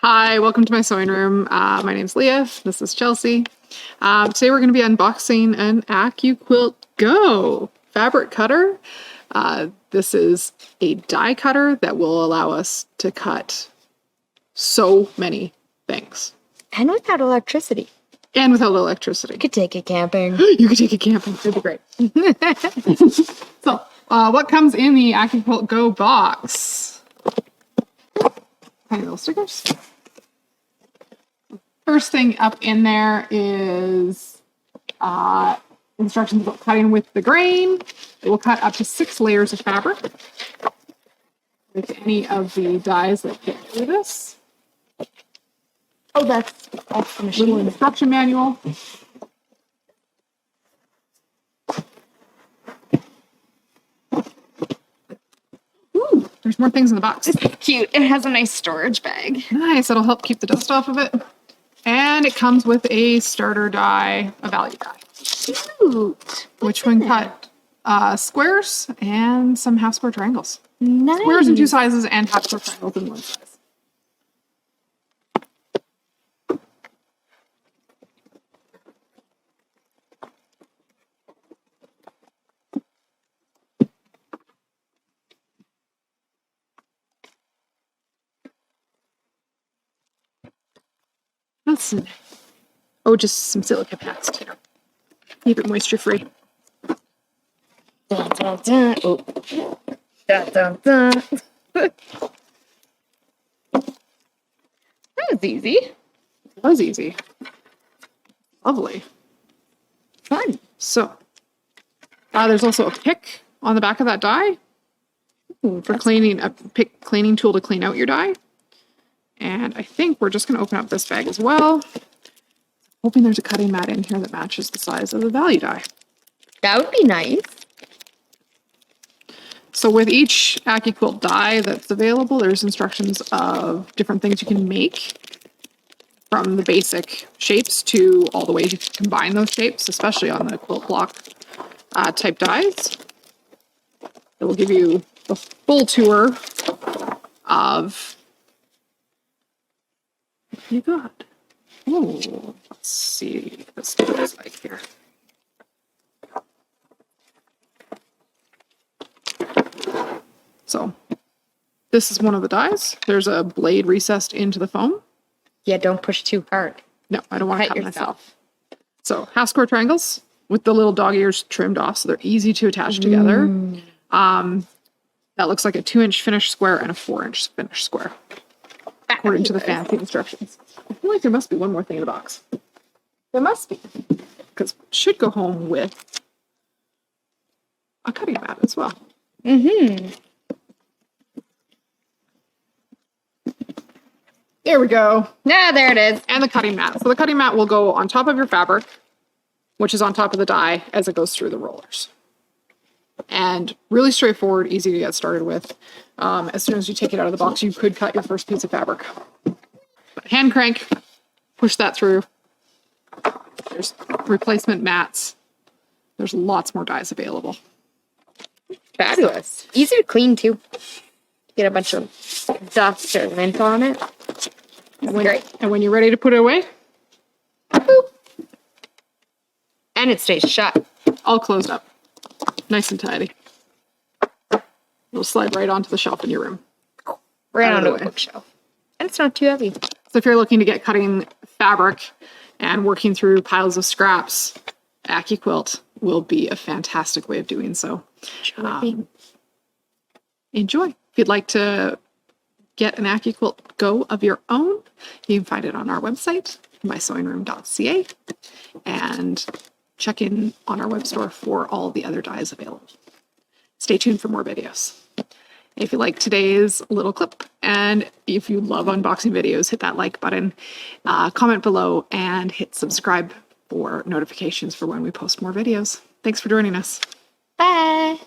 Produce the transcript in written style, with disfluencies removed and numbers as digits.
Hi, welcome to my sewing room. My name's Leah. This is Chelsea. Today we're going to be unboxing an Accuquilt Go fabric cutter. This is a die cutter that will allow us to cut so many things. And without electricity. And without electricity. You could take it camping. You could take it camping. It'd be great. So, what comes in the Accuquilt Go box? Tiny little stickers. First thing up in there is instructions about cutting with the grain. It will cut up to 6 layers of fabric with any of the dies that fit through this. Oh, that's the machine. Little instruction manual. Ooh, there's more things in the box. It's cute. It has a nice storage bag. Nice, it'll help keep the dust off of it. And it comes with a starter die, a value die. Cute. Which one cut squares and some half square triangles. Nice. Squares in 2 sizes and half square triangles in 1 size. That's nice. Oh, just some silica pads too. Keep it moisture free. Dun, dun, dun. Oh. Dun, dun, dun. That was easy. It was easy. Lovely. Fun. So, there's also a pick on the back of that die. Ooh, For cleaning, a pick cleaning tool to clean out your die. And I think we're just going to open up this bag as well. Hoping there's a cutting mat in here that matches the size of the value die. That would be nice. So with each Accuquilt die that's available, there's instructions of different things you can make, from the basic shapes to all the ways you can combine those shapes, especially on the quilt block type dies. It will give you the full tour of what you got. Oh, let's see what this looks like here. So this is one of the dies. There's a blade recessed into the foam. Yeah, don't push too hard. No, I don't want to Cut cut yourself. myself. So half square triangles with the little dog ears trimmed off so they're easy to attach together. That looks like a 2-inch finished square and a 4-inch finished square, according to the fancy instructions. I feel like there must be one more thing in the box. There must be. Because it should go home with a cutting mat as well. Mm-hmm. There we go. Yeah, there it is. And the cutting mat. So the cutting mat will go on top of your fabric, which is on top of the die as it goes through the rollers. And really straightforward, easy to get started with. As soon as you take it out of the box, you could cut your first piece of fabric. But hand crank, push that through. There's replacement mats. There's lots more dies available. Fabulous. Easy to clean too. Get a bunch of dust or lint on it. Great. And when you're ready to put it away, Boop. And it stays shut. all closed up. Nice and tidy. It'll slide right onto the shelf in your room. Right Out of the onto a way. bookshelf. And it's not too heavy. So if you're looking to get cutting fabric and working through piles of scraps, Accuquilt will be a fantastic way of doing so. Enjoy. If you'd like to get an Accuquilt Go of your own, you can find it on our website, mysewingroom.ca, and check in on our web store for all the other dies available. Stay tuned for more videos. If you like today's little clip, and if you love unboxing videos, hit that like button, comment below, and hit subscribe for notifications for when we post more videos. Thanks for joining us. Bye.